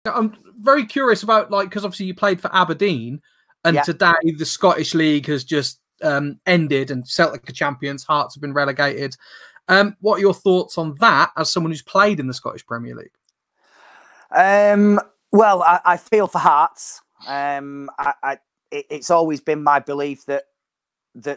I'm very curious about, like, because obviously you played for Aberdeen, and today the Scottish League has just ended and Celtic are champions, Hearts have been relegated. What are your thoughts on that as someone who's played in the Scottish Premier League? Well, I feel for Hearts. It's always been my belief that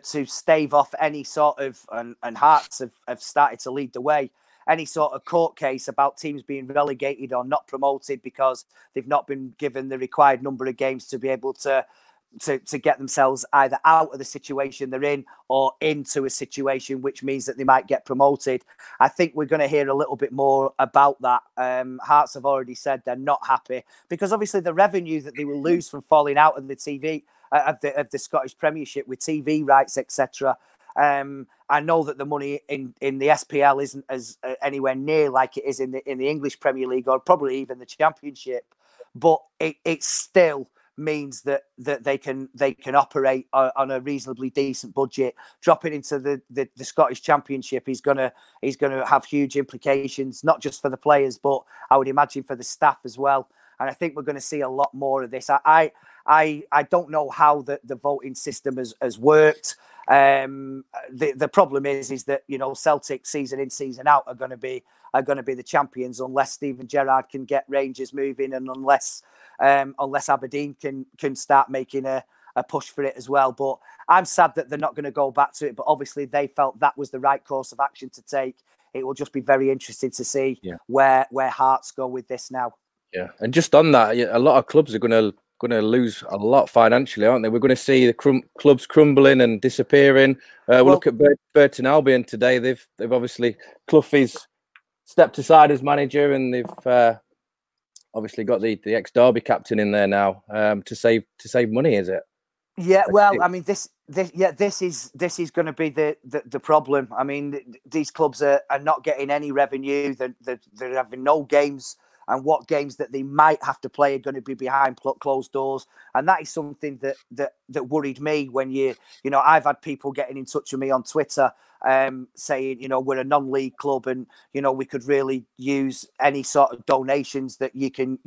to stave off any sort of, and Hearts have started to lead the way, any sort of court case about teams being relegated or not promoted because they've not been given the required number of games to be able to get themselves either out of the situation they're in or into a situation which means that they might get promoted. I think we're going to hear a little bit more about that. Hearts have already said they're not happy because obviously the revenue that they will lose from falling out of the TV of the Scottish Premiership with TV rights, etc. I know that the money in the SPL isn't as anywhere near like it is in the English Premier League or probably even the Championship, but it still means that they can operate on a reasonably decent budget. Dropping into the Scottish Championship is gonna have huge implications, not just for the players, but I would imagine for the staff as well. And I think we're going to see a lot more of this. I don't know how the voting system has worked. The problem is that, you know, Celtic season in, season out are going to be the champions unless Steven Gerrard can get Rangers moving and unless Aberdeen can start making a push for it as well. But I'm sad that they're not going to go back to it. But obviously they felt that was the right course of action to take. It will just be very interesting to see where Hearts go with this now. Yeah, and just on that, a lot of clubs are going to lose a lot financially, aren't they? We're going to see the clubs crumbling and disappearing. Look at Burton Albion today. They've obviously, Cloughey's stepped aside as manager, and they've obviously got the ex-Derby captain in there now to save money. Is it? Yeah. Well, I mean, this is going to be the problem. I mean, these clubs are not getting any revenue. They're having no games. And what games that they might have to play are going to be behind closed doors. And that is something that worried me when you know, I've had people getting in touch with me on Twitter saying, you know, we're a non-league club and, you know, we could really use any sort of donations that you can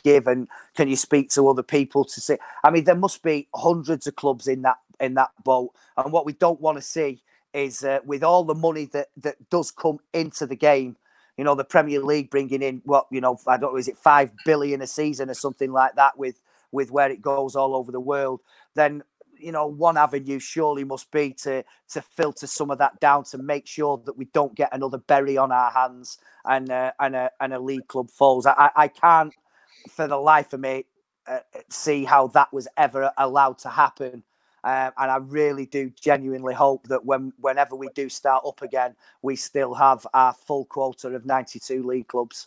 give. And can you speak to other people to see? I mean, there must be hundreds of clubs in that boat. And what we don't want to see is with all the money that does come into the game, you know, the Premier League bringing in what, you know, I don't know, is it 5 billion a season or something like that with where it goes all over the world? Then, you know, one avenue surely must be to filter some of that down to make sure that we don't get another Bury on our hands and a league club falls. I can't for the life of me see how that was ever allowed to happen. And I really do genuinely hope that whenever we do start up again, we still have our full quota of 92 league clubs.